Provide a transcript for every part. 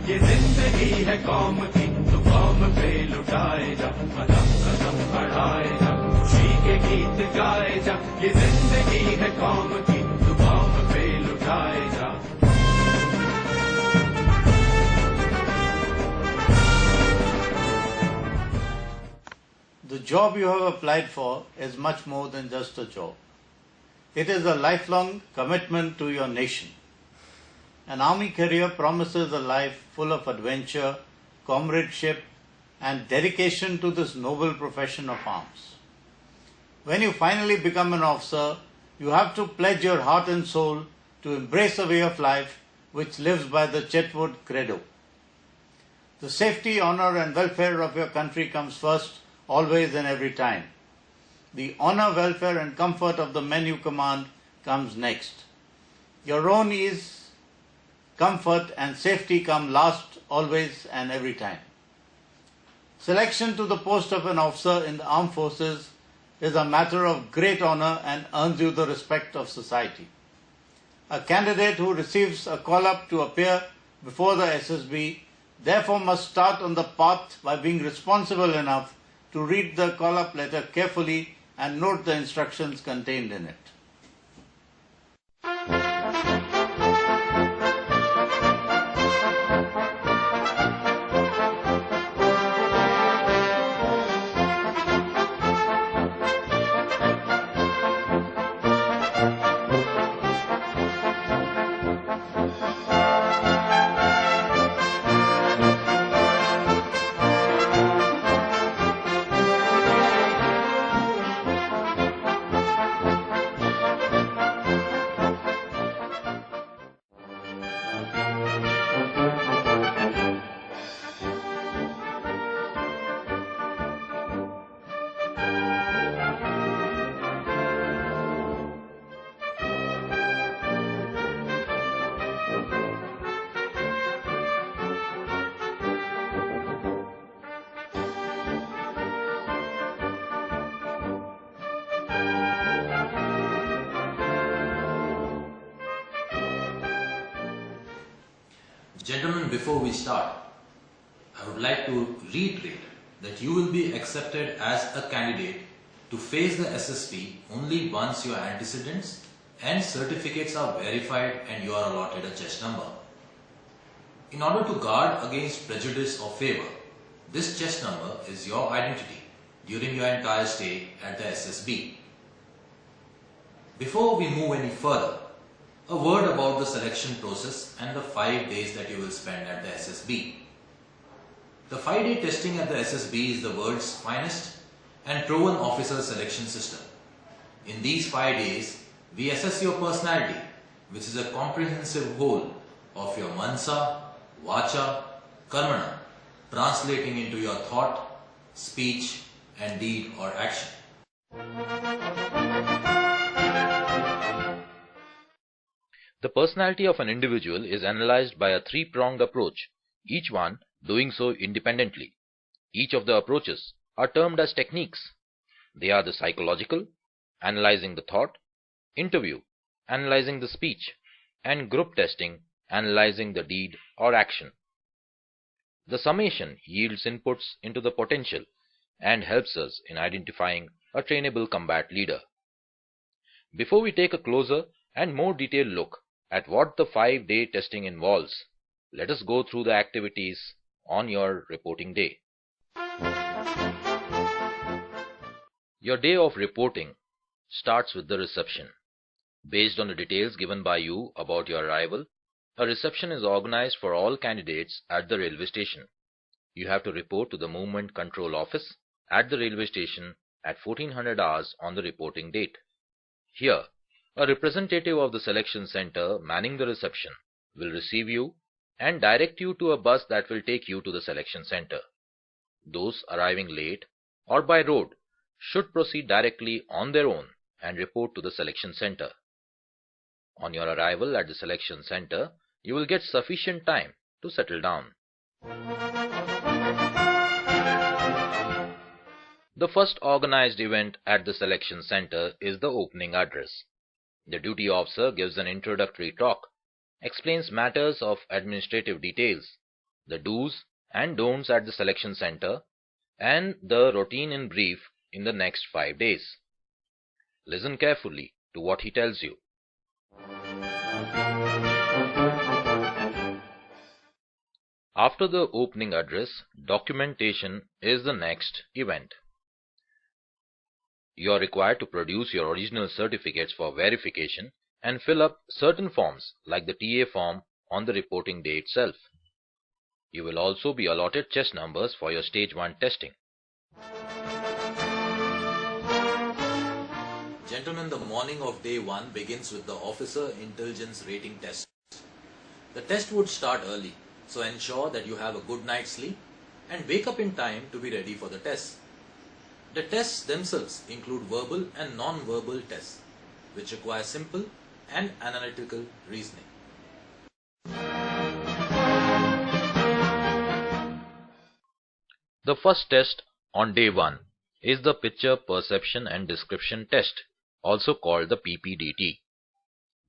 ये जिंदगी है कौम की तो कौम पे लुटाए जा कदम कदम बढ़ाए जा खुशी के गीत गाए जा ये जिंदगी है कौम की तो कौम पे लुटाए जा The job you have applied for is much more than just a job. It is a lifelong commitment to your nation. An army career promises a life full of adventure, comradeship, and dedication to this noble profession of arms. When you finally become an officer, you have to pledge your heart and soul to embrace a way of life which lives by the Chetwood credo. The safety, honor, and welfare of your country comes first, always and every time. The honor, welfare, and comfort of the men you command comes next. Your own ease, comfort, and safety come last, always and every time. Selection to the post of an officer in the armed forces is a matter of great honor and earns you the respect of society. A candidate who receives a call-up to appear before the SSB therefore must start on the path by being responsible enough to read the call-up letter carefully and note the instructions contained in it. Gentlemen, before we start, I would like to reiterate that you will be accepted as a candidate to face the SSB only once your antecedents and certificates are verified and you are allotted a chest number. In order to guard against prejudice or favor, this chest number is your identity during your entire stay at the SSB. Before we move any further, a word about the selection process and the 5 days that you will spend at the SSB. The 5-day testing at the SSB is the world's finest and proven officer selection system. In these 5 days, we assess your personality, which is a comprehensive whole of your mansa, vacha, karmana, translating into your thought, speech, and deed or action. The personality of an individual is analyzed by a three-pronged approach, each one doing so independently. Each of the approaches are termed as techniques. They are the psychological, analyzing the thought, interview, analyzing the speech, and group testing, analyzing the deed or action. The summation yields inputs into the potential and helps us in identifying a trainable combat leader. Before we take a closer and more detailed look at what the 5-day testing involves, let us go through the activities on your reporting day. Your day of reporting starts with the reception. Based on the details given by you about your arrival, a reception is organized for all candidates at the railway station. You have to report to the Movement Control Office at the railway station at 1400 hours on the reporting date. Here, a representative of the selection center manning the reception will receive you and direct you to a bus that will take you to the selection center. Those arriving late or by road should proceed directly on their own and report to the selection center. On your arrival at the selection center, you will get sufficient time to settle down. The first organized event at the selection center is the opening address. The duty officer gives an introductory talk, explains matters of administrative details, the do's and don'ts at the selection center, and the routine in brief in the next 5 days. Listen carefully to what he tells you. After the opening address, documentation is the next event. You are required to produce your original certificates for verification and fill up certain forms like the TA form on the reporting day itself. You will also be allotted chest numbers for your stage 1 testing. Gentlemen, the morning of day 1 begins with the Officer Intelligence Rating Test. The test would start early, so ensure that you have a good night's sleep and wake up in time to be ready for the test. The tests themselves include verbal and non-verbal tests, which require simple and analytical reasoning. The first test on day 1 is the Picture Perception and Description Test, also called the PPDT.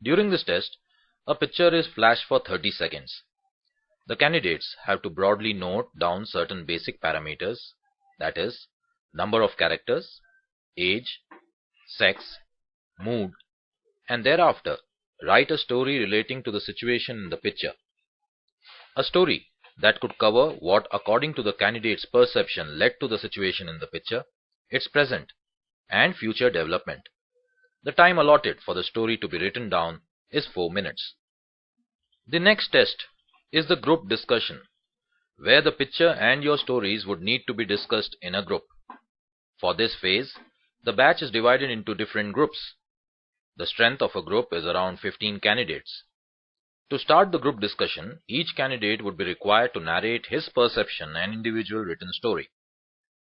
During this test, a picture is flashed for 30 seconds. The candidates have to broadly note down certain basic parameters, that is, number of characters, age, sex, mood, and thereafter write a story relating to the situation in the picture. A story that could cover what, according to the candidate's perception, led to the situation in the picture, its present and future development. The time allotted for the story to be written down is 4 minutes. The next test is the group discussion, where the picture and your stories would need to be discussed in a group. For this phase, the batch is divided into different groups. The strength of a group is around 15 candidates. To start the group discussion, each candidate would be required to narrate his perception and individual written story.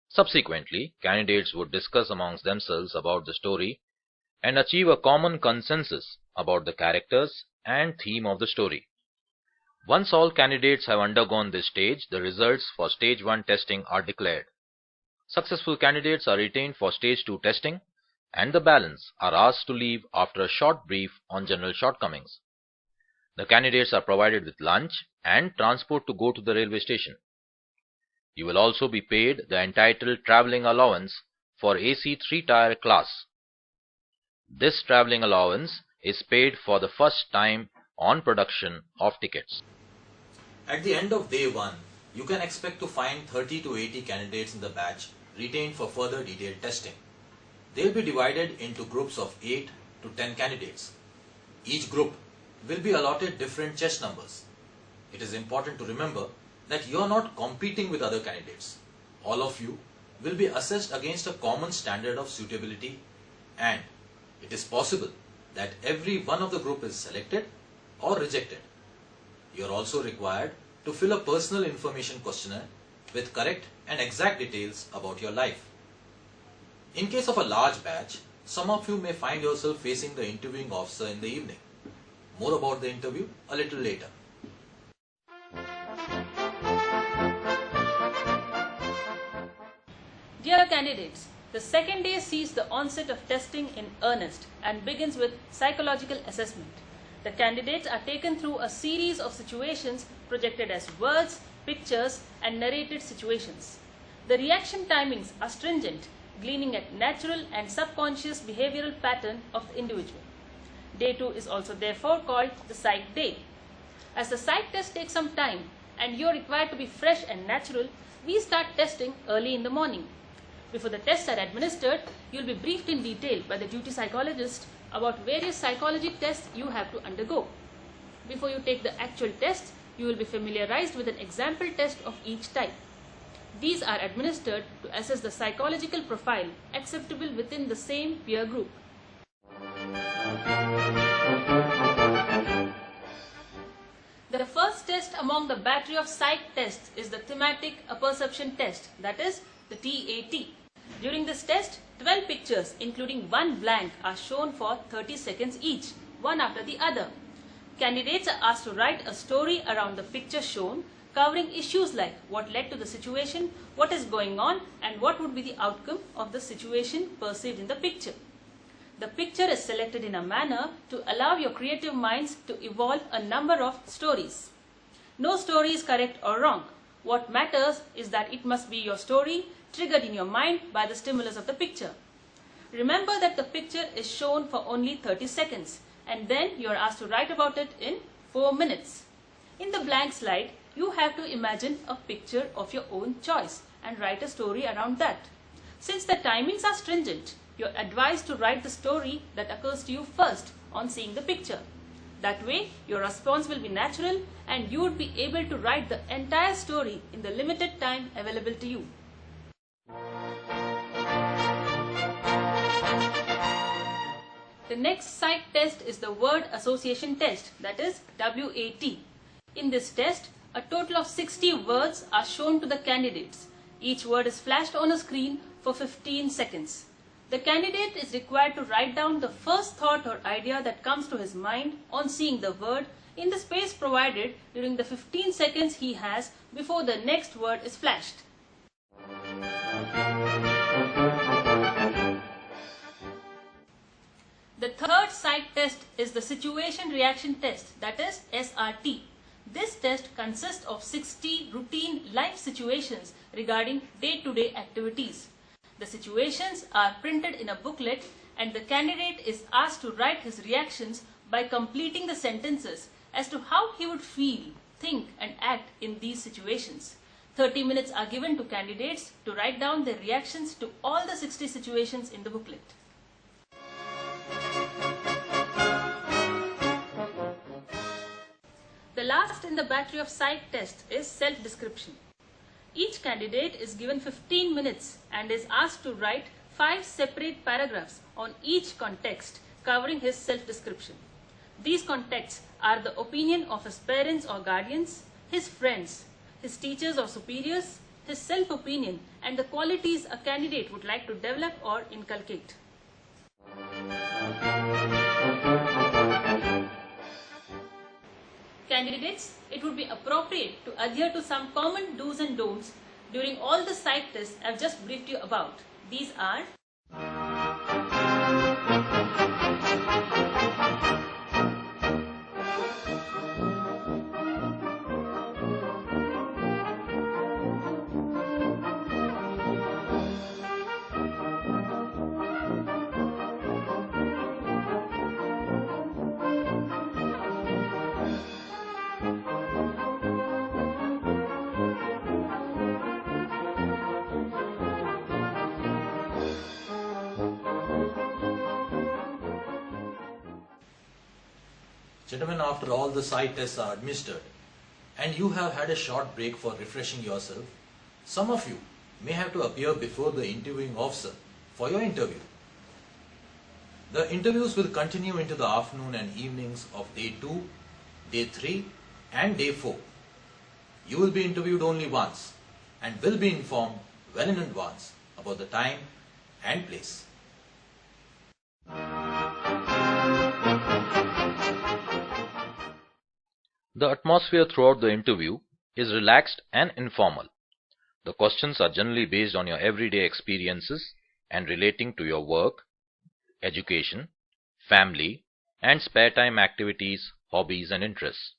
Subsequently, candidates would discuss amongst themselves about the story and achieve a common consensus about the characters and theme of the story. Once all candidates have undergone this stage, the results for stage 1 testing are declared. Successful candidates are retained for stage 2 testing, and the balance are asked to leave after a short brief on general shortcomings. The candidates are provided with lunch and transport to go to the railway station. You will also be paid the entitled travelling allowance for AC 3-tier class. This travelling allowance is paid for the first time on production of tickets. At the end of day 1, you can expect to find 30 to 80 candidates in the batch retained for further detailed testing. They will be divided into groups of 8 to 10 candidates. Each group will be allotted different chest numbers. It is important to remember that you are not competing with other candidates. All of you will be assessed against a common standard of suitability, and it is possible that every one of the group is selected or rejected. You are also required to fill a personal information questionnaire with correct and exact details about your life. In case of a large batch, some of you may find yourself facing the interviewing officer in the evening. More about the interview a little later. Dear candidates, the second day sees the onset of testing in earnest and begins with psychological assessment. The candidates are taken through a series of situations projected as words, pictures, and narrated situations. The reaction timings are stringent, gleaning at natural and subconscious behavioral pattern of the individual. Day 2 is also therefore called the psych day. As the psych test takes some time and you are required to be fresh and natural, we start testing early in the morning. Before the tests are administered, you will be briefed in detail by the duty psychologist about various psychology tests you have to undergo. Before you take the actual test, you will be familiarized with an example test of each type. These are administered to assess the psychological profile acceptable within the same peer group. The first test among among the battery of psych tests is the thematic apperception test, that is the TAT. During this test, 12 pictures including one blank are shown for 30 seconds each, one after the other. Candidates are asked to write a story around the picture shown, covering issues like what led to the situation, what is going on, and what would be the outcome of the situation perceived in the picture. The picture is selected in a manner to allow your creative minds to evolve a number of stories. No story is correct or wrong. What matters is that it must be your story triggered in your mind by the stimulus of the picture. Remember that the picture is shown for only 30 seconds and then you are asked to write about it in 4 minutes. In the blank slide, you have to imagine a picture of your own choice and write a story around that. Since the timings are stringent, you are advised to write the story that occurs to you first on seeing the picture. That way, your response will be natural and you would be able to write the entire story in the limited time available to you. The next psych test is the word association test, that is WAT. In this test, a total of 60 words are shown to the candidates. Each word is flashed on a screen for 15 seconds. The candidate is required to write down the first thought or idea that comes to his mind on seeing the word in the space provided during the 15 seconds he has before the next word is flashed. The third psych test is the situation reaction test, that is SRT. This test consists of 60 routine life situations regarding day-to-day activities. The situations are printed in a booklet and the candidate is asked to write his reactions by completing the sentences as to how he would feel, think and act in these situations. 30 minutes are given to candidates to write down their reactions to all the 60 situations in the booklet. The last in the battery of psych tests is self-description. Each candidate is given 15 minutes and is asked to write 5 separate paragraphs on each context covering his self-description. These contexts are the opinion of his parents or guardians, his friends, his teachers or superiors, his self-opinion, and the qualities a candidate would like to develop or inculcate. Candidates, it would be appropriate to adhere to some common do's and don'ts during all the psych tests I have just briefed you about. These are: Gentlemen, after all the psych tests are administered and you have had a short break for refreshing yourself, some of you may have to appear before the interviewing officer for your interview. The interviews will continue into the afternoon and evenings of day 2, day 3 and day 4. You will be interviewed only once and will be informed well in advance about the time and place. The atmosphere throughout the interview is relaxed and informal. The questions are generally based on your everyday experiences and relating to your work, education, family, and spare time activities, hobbies, and interests.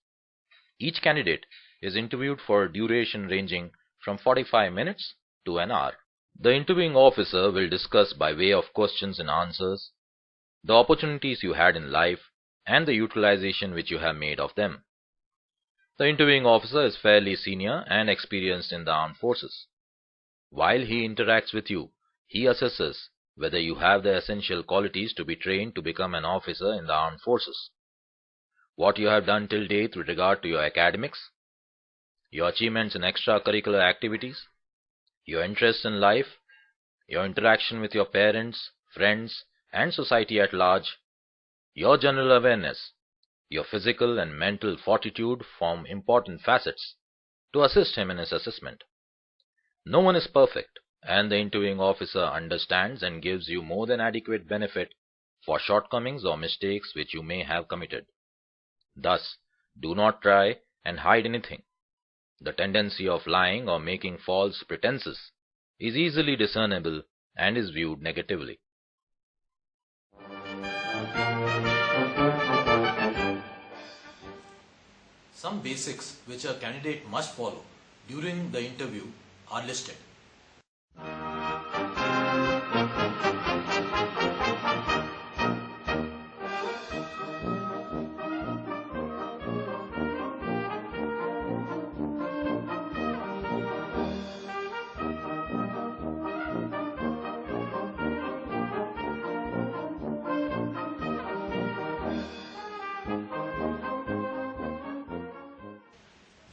Each candidate is interviewed for a duration ranging from 45 minutes to an hour. The interviewing officer will discuss by way of questions and answers the opportunities you had in life and the utilization which you have made of them. The interviewing officer is fairly senior and experienced in the armed forces. While he interacts with you, he assesses whether you have the essential qualities to be trained to become an officer in the armed forces. What you have done till date with regard to your academics, your achievements in extracurricular activities, your interest in life, your interaction with your parents, friends, and society at large, your general awareness, Your physical and mental fortitude form important facets to assist him in his assessment. No one is perfect, and the interviewing officer understands and gives you more than adequate benefit for shortcomings or mistakes which you may have committed. Thus, do not try and hide anything. The tendency of lying or making false pretenses is easily discernible and is viewed negatively. Some basics which a candidate must follow during the interview are listed.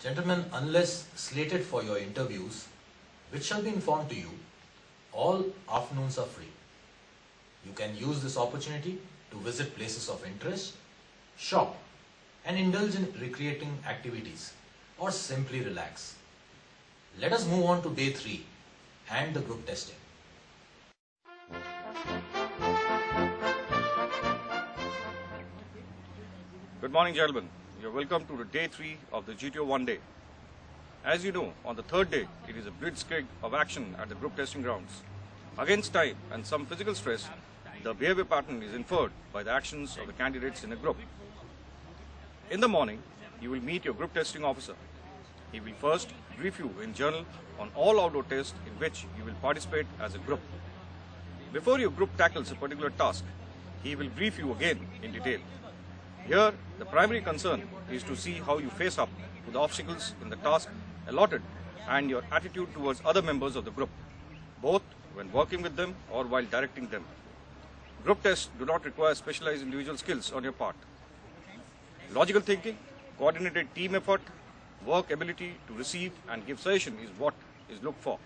Gentlemen, unless slated for your interviews, which shall be informed to you, all afternoons are free. You can use this opportunity to visit places of interest, shop, and indulge in recreating activities, or simply relax. Let us move on to day 3 and the group testing. Good morning, gentlemen. You're welcome to the day 3 of the GTO 1 day. As you know, on the third day, it is a blitzkrieg of action at the group testing grounds. Against time and some physical stress, the behavior pattern is inferred by the actions of the candidates in a group. In the morning, you will meet your group testing officer. He will first brief you in journal on all outdoor tests in which you will participate as a group. Before your group tackles a particular task, he will brief you again in detail. Here, the primary concern is to see how you face up to the obstacles in the task allotted and your attitude towards other members of the group, both when working with them or while directing them. Group tests do not require specialized individual skills on your part. Logical thinking, coordinated team effort, work ability to receive and give suggestion is what is looked for.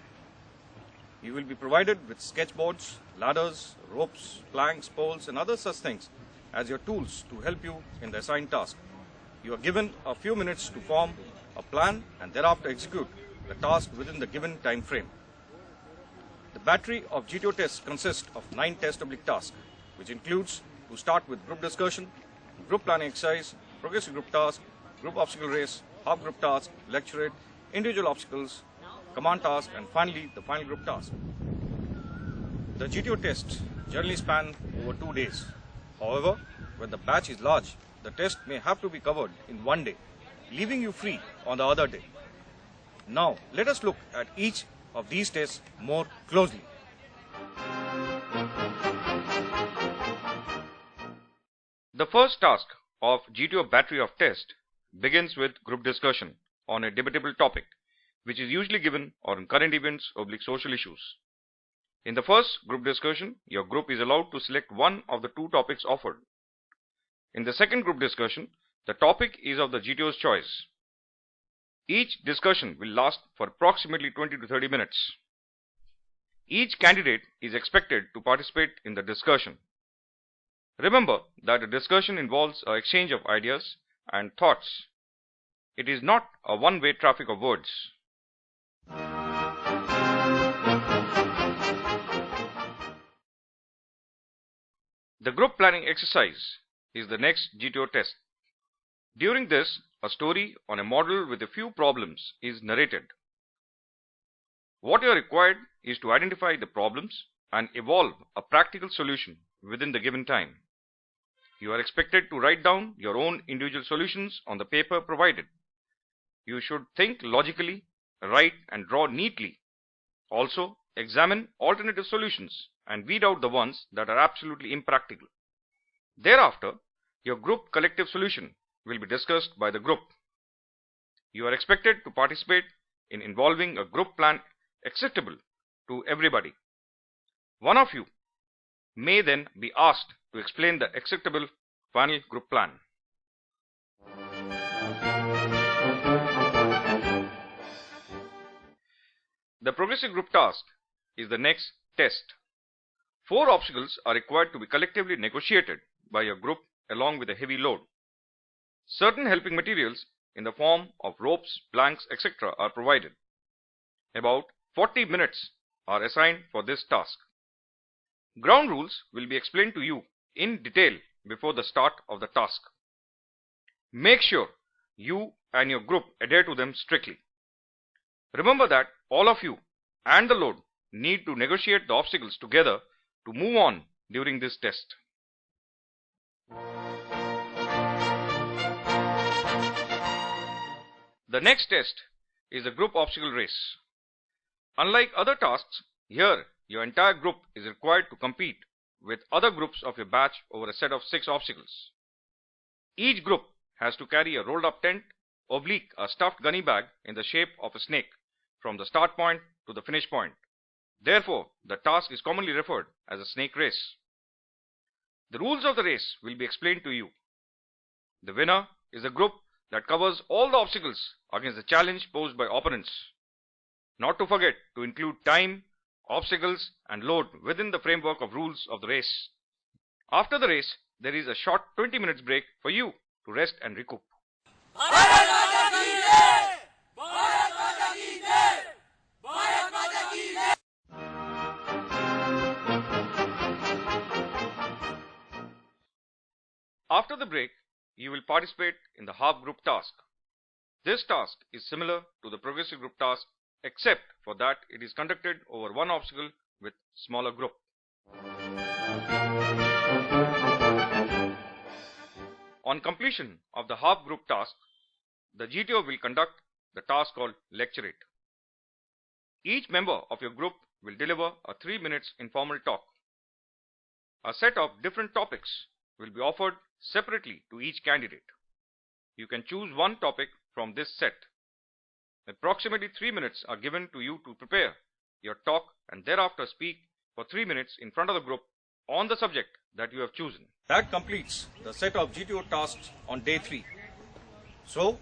You will be provided with sketchboards, ladders, ropes, planks, poles and other such things as your tools to help you in the assigned task. You are given a few minutes to form a plan and thereafter execute the task within the given time frame. The battery of GTO tests consists of 9 testable tasks, which includes to start with group discussion, group planning exercise, progressive group task, group obstacle race, half group task, lecturate, individual obstacles, command task, and finally the final group task. The GTO tests generally span over 2 days. However, when the batch is large, the test may have to be covered in 1 day, leaving you free on the other day. Now, let us look at each of these tests more closely. The first task of GTO battery of test begins with group discussion on a debatable topic, which is usually given on current events or social issues. In the first group discussion, your group is allowed to select one of the 2 topics offered. In the second group discussion, the topic is of the GTO's choice. Each discussion will last for approximately 20 to 30 minutes. Each candidate is expected to participate in the discussion. Remember that a discussion involves an exchange of ideas and thoughts. It is not a one-way traffic of words. The group planning exercise is the next GTO test. During this, a story on a model with a few problems is narrated. What you are required is to identify the problems and evolve a practical solution within the given time. You are expected to write down your own individual solutions on the paper provided. You should think logically, write and draw neatly. Also, examine alternative solutions and weed out the ones that are absolutely impractical. Thereafter, your group collective solution will be discussed by the group. You are expected to participate in involving a group plan acceptable to everybody. One of you may then be asked to explain the acceptable final group plan. The progressive group task is the next test. 4 obstacles are required to be collectively negotiated by your group along with a heavy load. Certain helping materials in the form of ropes, planks, etc. are provided. About 40 minutes are assigned for this task. Ground rules will be explained to you in detail before the start of the task. Make sure you and your group adhere to them strictly. Remember that all of you and the load need to negotiate the obstacles together to move on during this test. The next test is the group obstacle race. Unlike other tasks, here your entire group is required to compete with other groups of your batch over a set of 6 obstacles. Each group has to carry a rolled up tent, oblique a stuffed gunny bag in the shape of a snake from the start point to the finish point. Therefore, the task is commonly referred as a snake race. The rules of the race will be explained to you. The winner is a group that covers all the obstacles against the challenge posed by opponents. Not to forget to include time, obstacles and load within the framework of rules of the race. After the race, there is a short 20 minutes break for you to rest and recoup. After the break, you will participate in the half group task. This task is similar to the progressive group task except for that it is conducted over one obstacle with smaller group. On completion of the half group task, the GTO will conduct the task called Lecture It. Each member of your group will deliver a 3 minutes informal talk. A set of different topics will be offered separately to each candidate. You can choose one topic from this set. Approximately 3 minutes are given to you to prepare your talk and thereafter speak for 3 minutes in front of the group on the subject that you have chosen. That completes the set of GTO tasks on day 3. So,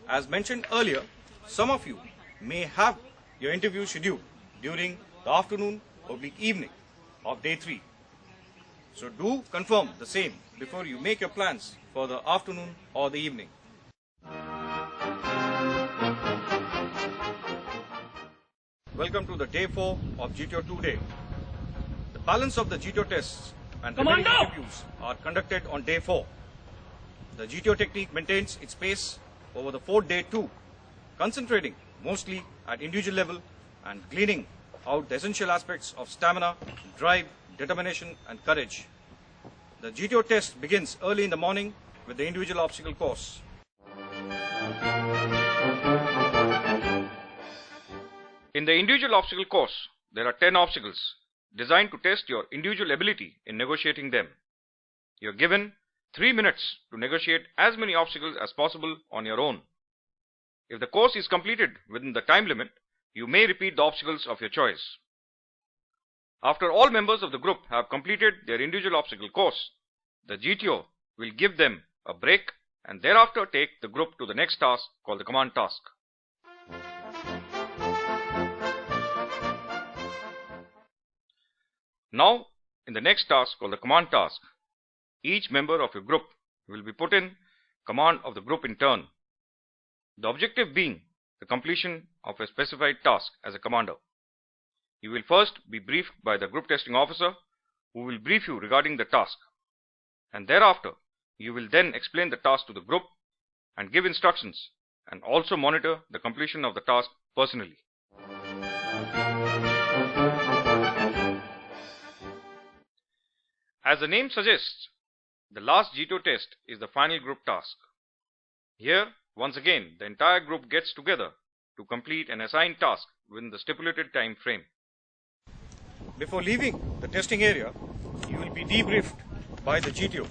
as mentioned earlier, some of you may have your interview scheduled during the afternoon or evening of day 3. So do confirm the same before you make your plans for the afternoon or the evening. Welcome to the day 4 of GTO 2 day. The balance of the GTO tests and remaining interviews are conducted on day 4. The GTO technique maintains its pace over the 4th day too, concentrating mostly at individual level and gleaning out the essential aspects of stamina, drive, determination and courage. The GTO test begins early in the morning with the individual obstacle course. In the individual obstacle course, there are 10 obstacles designed to test your individual ability in negotiating them. You are given 3 minutes to negotiate as many obstacles as possible on your own. If the course is completed within the time limit, you may repeat the obstacles of your choice. After all members of the group have completed their individual obstacle course, the GTO will give them a break and thereafter take the group to the next task called the command task. Now, in the next task called the command task, each member of your group will be put in command of the group in turn. The objective being the completion of a specified task as a commander. You will first be briefed by the group testing officer who will brief you regarding the task, and thereafter you will then explain the task to the group and give instructions and also monitor the completion of the task personally. As the name suggests, the last GTO test is the final group task. Here, once again, the entire group gets together to complete an assigned task within the stipulated time frame. Before leaving the testing area, you will be debriefed by the GTO.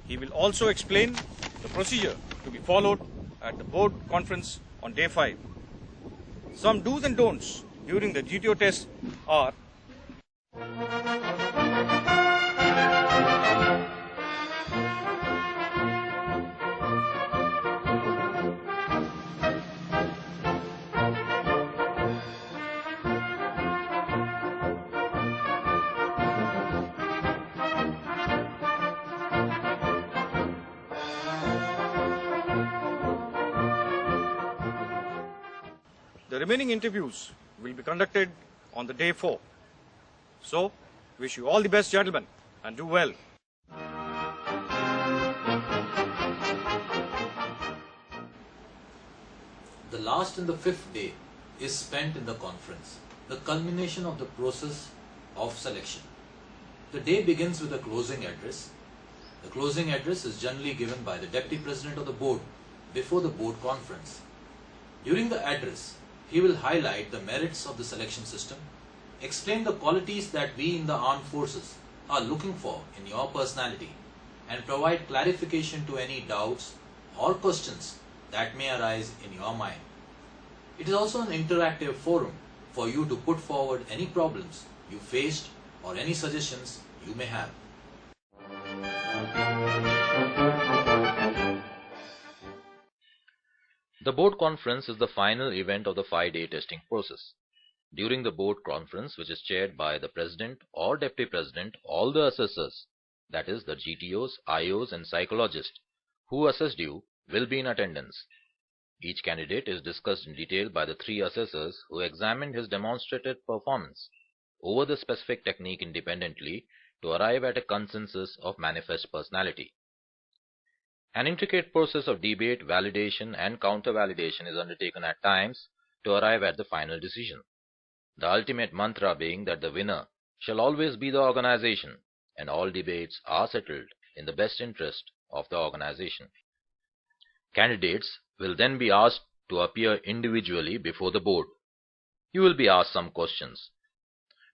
He will also explain the procedure to be followed at the board conference on day 5. Some do's and don'ts during the GTO test are: remaining interviews will be conducted on the day 4. So, wish you all the best, gentlemen, and do well. The last and the 5th day is spent in the conference, the culmination of the process of selection. The day begins with a closing address. The closing address is generally given by the Deputy President of the Board before the Board conference. During the address, he will highlight the merits of the selection system, explain the qualities that we in the armed forces are looking for in your personality, and provide clarification to any doubts or questions that may arise in your mind. It is also an interactive forum for you to put forward any problems you faced or any suggestions you may have. The board conference is the final event of the 5-day testing process. During the board conference, which is chaired by the President or Deputy President, all the assessors, that is the GTOs, IOs and psychologists who assessed you will be in attendance. Each candidate is discussed in detail by the 3 assessors who examined his demonstrated performance over the specific technique independently to arrive at a consensus of manifest personality. An intricate process of debate, validation and counter-validation is undertaken at times to arrive at the final decision. The ultimate mantra being that the winner shall always be the organization, and all debates are settled in the best interest of the organization. Candidates will then be asked to appear individually before the board. You will be asked some questions.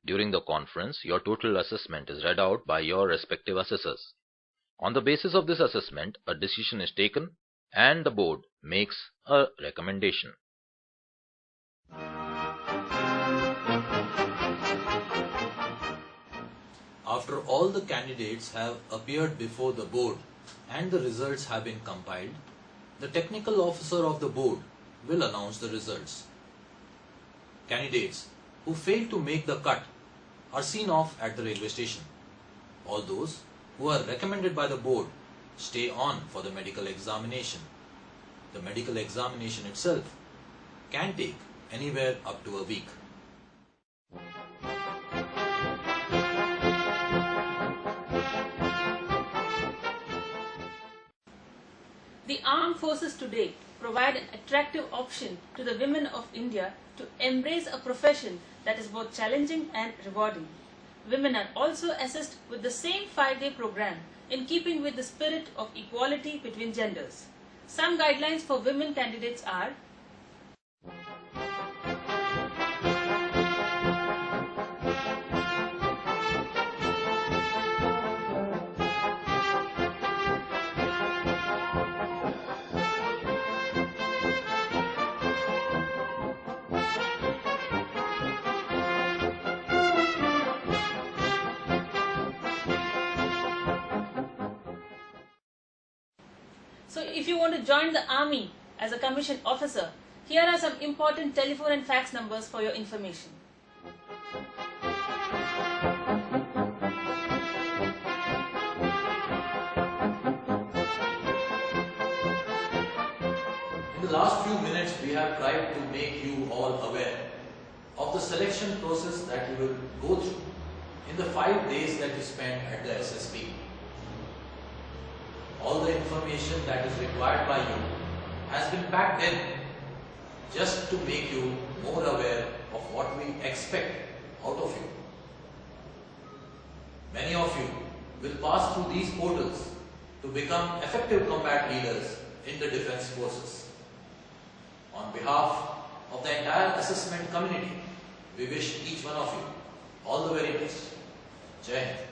During the conference, your total assessment is read out by your respective assessors. On the basis of this assessment, a decision is taken and the board makes a recommendation. After all the candidates have appeared before the board and the results have been compiled, the technical officer of the board will announce the results. Candidates who fail to make the cut are seen off at the railway station. All those who are recommended by the board stay on for the medical examination. The medical examination itself can take anywhere up to a week. The armed forces today provide an attractive option to the women of India to embrace a profession that is both challenging and rewarding. Women are also assessed with the same 5-day program in keeping with the spirit of equality between genders. Some guidelines for women candidates are: so if you want to join the army as a commissioned officer, here are some important telephone and fax numbers for your information. In the last few minutes, we have tried to make you all aware of the selection process that you will go through in the 5 days that you spend at the SSB. All the information that is required by you has been packed in just to make you more aware of what we expect out of you. Many of you will pass through these portals to become effective combat leaders in the defense forces. On behalf of the entire assessment community, we wish each one of you all the very best. Jai Hind.